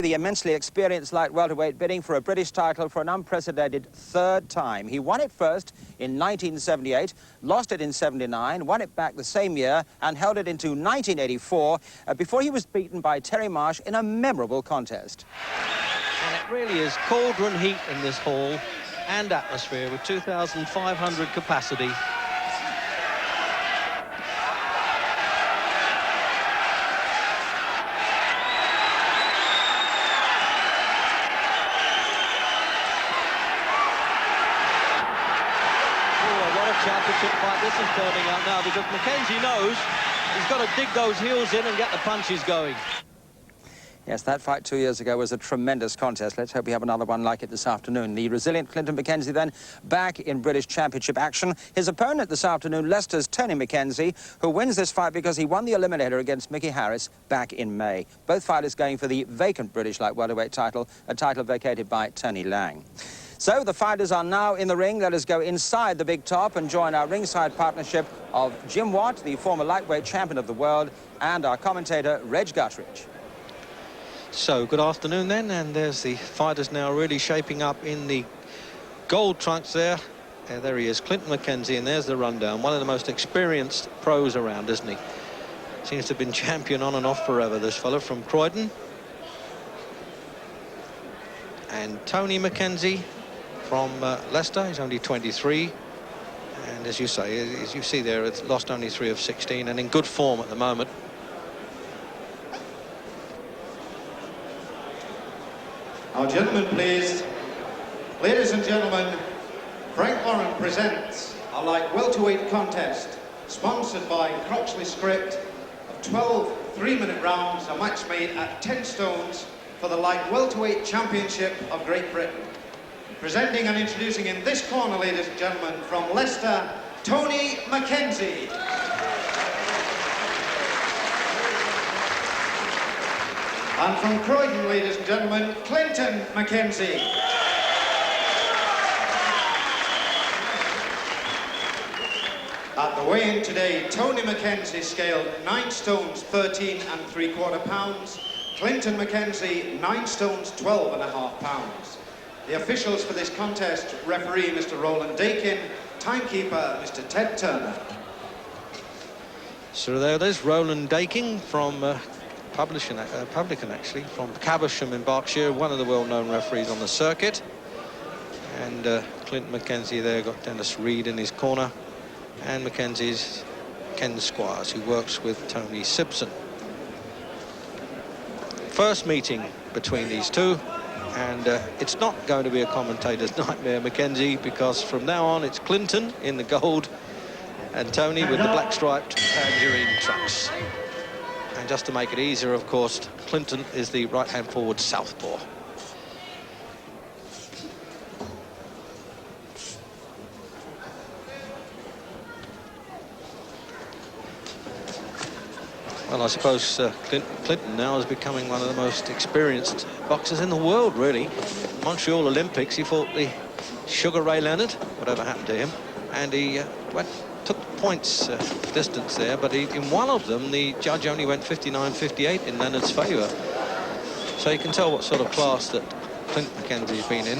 The immensely experienced light welterweight bidding for a British title for an unprecedented third time. He won it first in 1978, lost it in 79, won it back the same year and held it into 1984 before he was beaten by Terry Marsh in a memorable contest. And it really is cauldron heat in this hall and atmosphere with 2,500 capacity. Championship fight this is turning out now, because McKenzie knows he's got to dig those heels in and get the punches going. Yes, that fight 2 years ago was a tremendous contest. Let's hope we have another one like it this afternoon. The resilient Clinton McKenzie then back in British Championship action. His opponent this afternoon, Leicester's Tony McKenzie, who wins this fight because he won the eliminator against Mickey Harris back in May. Both fighters going for the vacant British light welterweight title, a title vacated by Tony Lang. So the fighters are now in the ring. Let us go inside the big top and join our ringside partnership of Jim Watt, the former lightweight champion of the world, and our commentator, Reg Guttridge. So, good afternoon then, and there's the fighters now really shaping up in the gold trunks there. There he is, Clinton McKenzie, and there's the rundown. One of the most experienced pros around, isn't he? Seems to have been champion on and off forever, this fella from Croydon. And Tony McKenzie from Leicester, he's only 23, and as you say, as you see there, it's lost only 3 of 16 and in good form at the moment. Now, gentlemen, please. Ladies and gentlemen, Frank Warren presents a light welterweight contest sponsored by Croxley Script of 12 3-minute rounds, a match made at 10 stones for the light welterweight championship of Great Britain. Presenting and introducing in this corner, ladies and gentlemen, from Leicester, Tony McKenzie. And from Croydon, ladies and gentlemen, Clinton McKenzie. At the weigh-in today, Tony McKenzie scaled 9 stones 13 3/4 pounds. Clinton McKenzie 9 stones 12.5 pounds. The officials for this contest, referee Mr. Roland Dakin, timekeeper Mr. Ted Turner. So there it is, Roland Dakin from Publican actually, from Caversham in Berkshire, one of the well-known referees on the circuit. And Clinton McKenzie there got Dennis Reed in his corner, and McKenzie's Ken Squires, who works with Tony Simpson. First meeting between these two, and it's not going to be a commentator's nightmare, McKenzie, because from now on it's Clinton in the gold and Tony with the black striped tangerine trunks. And just to make it easier, of course, Clinton is the right-hand forward southpaw. Well, I suppose Clinton now is becoming one of the most experienced boxers in the world, really. Montreal Olympics, he fought the Sugar Ray Leonard, whatever happened to him, and he took points distance there, but in one of them, the judge only went 59-58 in Leonard's favour. So you can tell what sort of class that Clinton McKenzie's been in.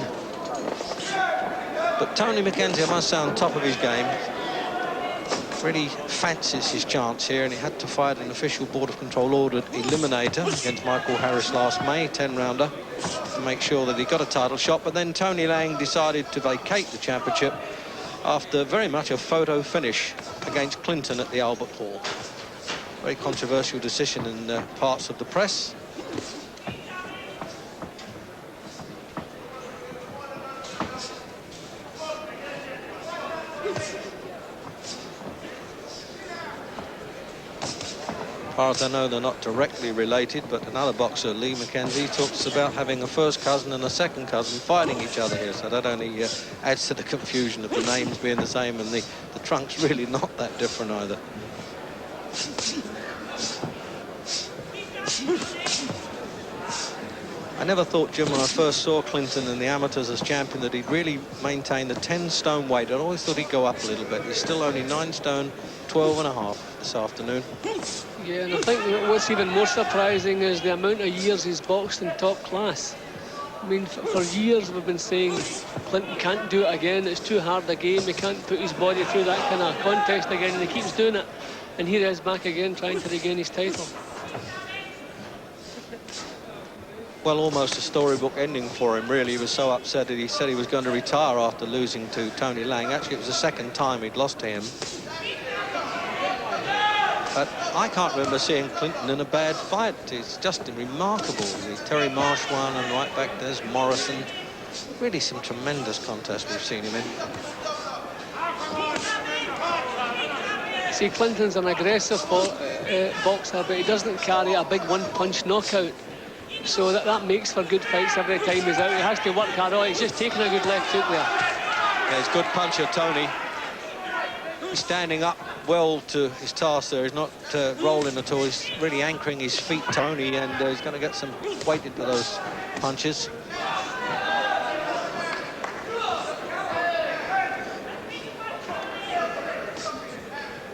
But Tony McKenzie, I must say, on top of his game, really fancies his chance here, and he had to fight an official Board of Control ordered eliminator against Michael Harris last May, 10-rounder, to make sure that he got a title shot. But then Tony Lang decided to vacate the championship after very much a photo finish against Clinton at the Albert Hall. Very controversial decision in parts of the press. As far as I know, they're not directly related, but another boxer, Lee McKenzie, talks about having a first cousin and a second cousin fighting each other here, so that only adds to the confusion of the names being the same, and the trunk's really not that different either. I never thought, Jim, when I first saw Clinton in the amateurs as champion, that he'd really maintain the 10-stone weight. I always thought he'd go up a little bit. He's still only 9 stone, 12.5 this afternoon. Yeah, and I think what's even more surprising is the amount of years he's boxed in top class. I mean, for years we've been saying Clinton can't do it again. It's too hard a game. He can't put his body through that kind of contest again, and he keeps doing it. And here he is back again, trying to regain his title. Well, almost a storybook ending for him, really. He was so upset that he said he was going to retire after losing to Tony Lang. Actually, it was the second time he'd lost to him. But I can't remember seeing Clinton in a bad fight. It's just remarkable. The Terry Marsh one, and right back there's Morrison. Really some tremendous contests we've seen him in. See, Clinton's an aggressive boxer, but he doesn't carry a big one-punch knockout. So that makes for good fights every time he's out. He has to work hard. Oh, he's just taking a good left hook there. Yeah, he's a good puncher, Tony. He's standing up well to his task there. He's not rolling at all. He's really anchoring his feet, Tony, and he's going to get some weight into those punches.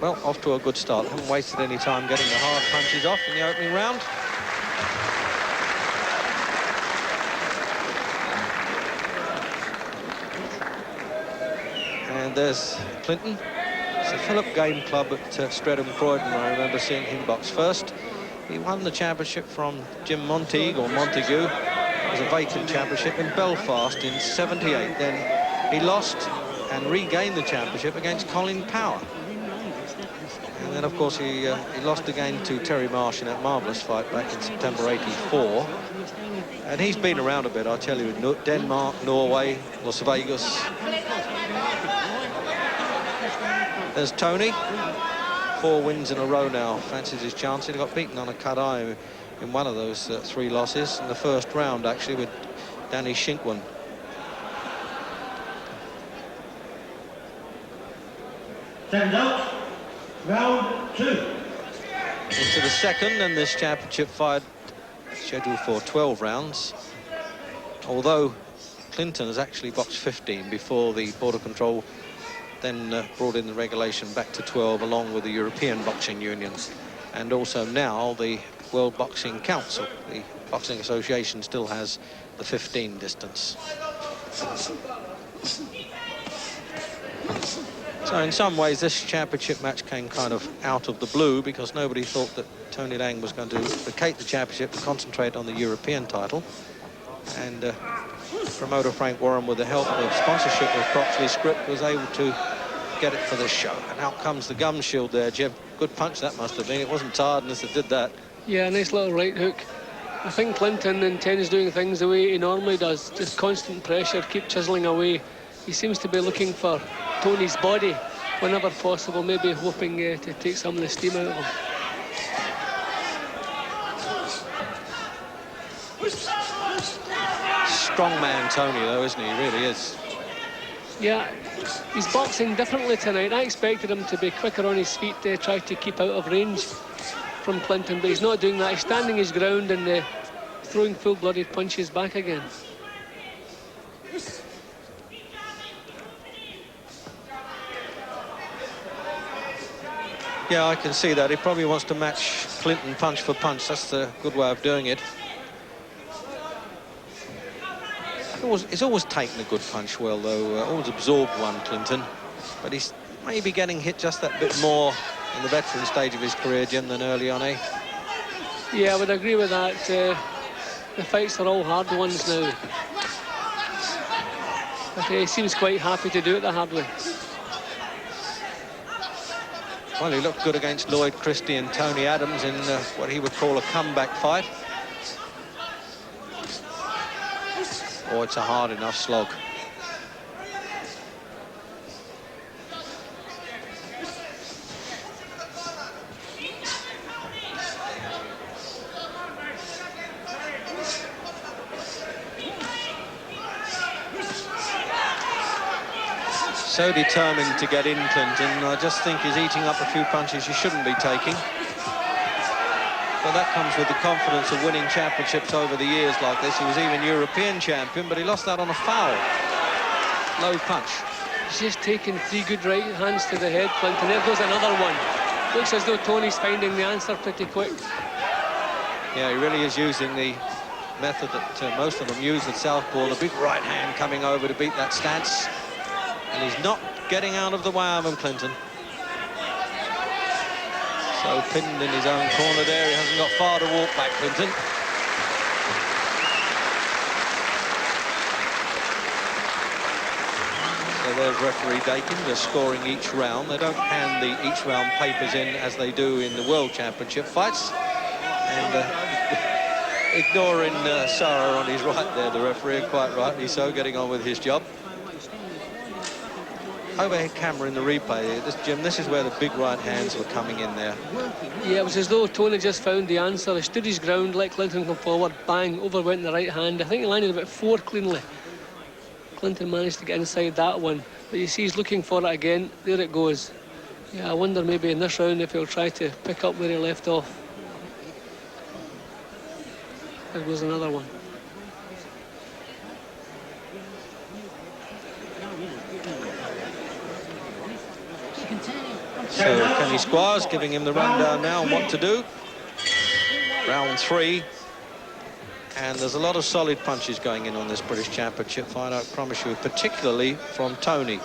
Well, off to a good start. Haven't wasted any time getting the hard punches off in the opening round. And there's Clinton. It's the Philip Game Club at Streatham Croydon. I remember seeing him box first. He won the championship from Jim Montague. It was a vacant championship in Belfast in '78. Then he lost and regained the championship against Colin Power. And then, of course, he lost again to Terry Marsh in that marvellous fight back in September '84. And he's been around a bit, I tell you, Denmark, Norway, Las Vegas. There's Tony. 4 wins in a row now. Fancies his chance. He got beaten on a cut eye in one of those 3 losses in the first round, actually, with Danny Shinkwan. Stand out. Round 2. Into the second, and this championship fight scheduled for 12 rounds. Although Clinton has actually boxed 15 before the Border Control then brought in the regulation back to 12 along with the European Boxing Union, and also now the World Boxing Council. The Boxing Association still has the 15 distance. So in some ways this championship match came kind of out of the blue, because nobody thought that Tony Lang was going to vacate the championship and concentrate on the European title. And promoter Frank Warren, with the help of sponsorship of Croxley Script, was able to get it for this show. And out comes the gum shield there, Jim. Good punch that must have been. It wasn't tiredness that did that. Yeah, nice little right hook. I think Clinton intends doing things the way he normally does. Just constant pressure, keep chiseling away. He seems to be looking for Tony's body whenever possible, maybe hoping to take some of the steam out of him. Strong man, Tony, though, isn't he? He really is. Yeah, he's boxing differently tonight. I expected him to be quicker on his feet, try to keep out of range from Clinton, but he's not doing that. He's standing his ground and throwing full-blooded punches back again. Yeah, I can see that. He probably wants to match Clinton punch for punch. That's the good way of doing it. He's always taken a good punch well, though. Always absorbed one, Clinton. But he's maybe getting hit just that bit more in the veteran stage of his career, Jim, than early on, eh? Yeah, I would agree with that. The fights are all hard ones now. But he seems quite happy to do it the hard way. Well, he looked good against Lloyd Christie and Tony Adams in what he would call a comeback fight. Oh, it's a hard enough slog. So determined to get in, Clinton. I just think he's eating up a few punches he shouldn't be taking. But that comes with the confidence of winning championships over the years like this. He was even European champion, but he lost that on a foul. Low punch. He's just taken 3 good right hands to the head, Clinton. There goes another one. Looks as though Tony's finding the answer pretty quick. Yeah, he really is using the method that most of them use at southpaw, the big right hand coming over to beat that stance. And he's not getting out of the way of him, Clinton. So pinned in his own corner there. He hasn't got far to walk back, Clinton. So there's referee Dakin. They're scoring each round. They don't hand the each round papers in as they do in the World Championship fights. And ignoring Sarah on his right there, the referee, quite rightly so, getting on with his job. Overhead camera in the replay. Jim, this is where the big right hands were coming in there. Yeah, it was as though Tony just found the answer. He stood his ground, let Clinton come forward, bang, over went the right hand. I think he landed about 4 cleanly. Clinton managed to get inside that one. But you see he's looking for it again. There it goes. Yeah, I wonder maybe in this round if he'll try to pick up where he left off. There goes another one. So Kenny Squires giving him the rundown now on what to do. Round 3. And there's a lot of solid punches going in on this British Championship fight, I promise you, particularly from Tony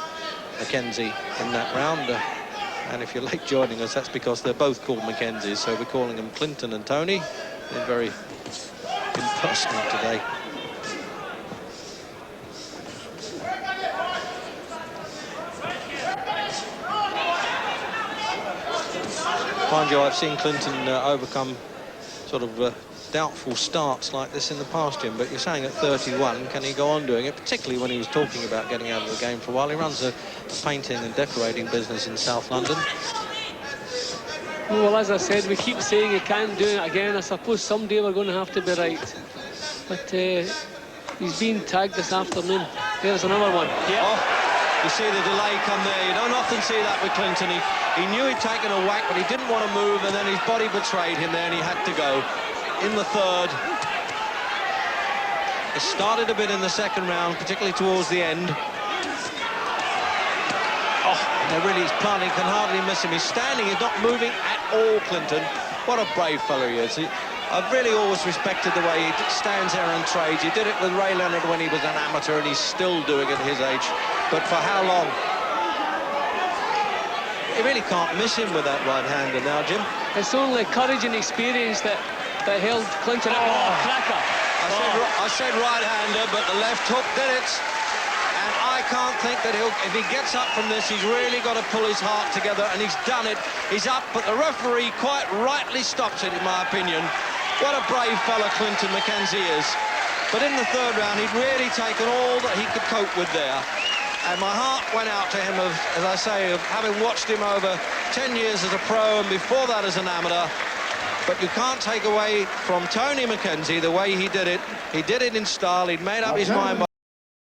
McKenzie in that round. And if you're late joining us, that's because they're both called McKenzie, so we're calling them Clinton and Tony. They're very impersonal today. Mind you, I've seen Clinton overcome sort of doubtful starts like this in the past, Jim, but you're saying at 31, can he go on doing it, particularly when he was talking about getting out of the game for a while? He runs a painting and decorating business in South London. Well, as I said, we keep saying he can't do it again. I suppose someday we're going to have to be right. But he's been tagged this afternoon. There's another one. Yeah. Oh. You see the delay come there. You don't often see that with Clinton. He knew he'd taken a whack, but he didn't want to move, and then his body betrayed him there, and he had to go. In the third. It started a bit in the second round, particularly towards the end. Oh, and really, he's planting, can hardly miss him. He's standing, he's not moving at all, Clinton. What a brave fellow he is. I've really always respected the way he stands there and trades. He did it with Ray Leonard when he was an amateur, and he's still doing it at his age. But for how long? You really can't miss him with that right-hander now, Jim. It's only courage and experience that held Clinton up. Oh, cracker. I said right-hander, but the left hook did it. And I can't think that if he gets up from this, he's really got to pull his heart together, and he's done it. He's up, but the referee quite rightly stops it, in my opinion. What a brave fella Clinton McKenzie is. But in the third round, he'd really taken all that he could cope with there. And my heart went out to him, as I say, of having watched him over 10 years as a pro and before that as an amateur. But you can't take away from Tony McKenzie the way he did it. He did it in style. He'd made up his mind.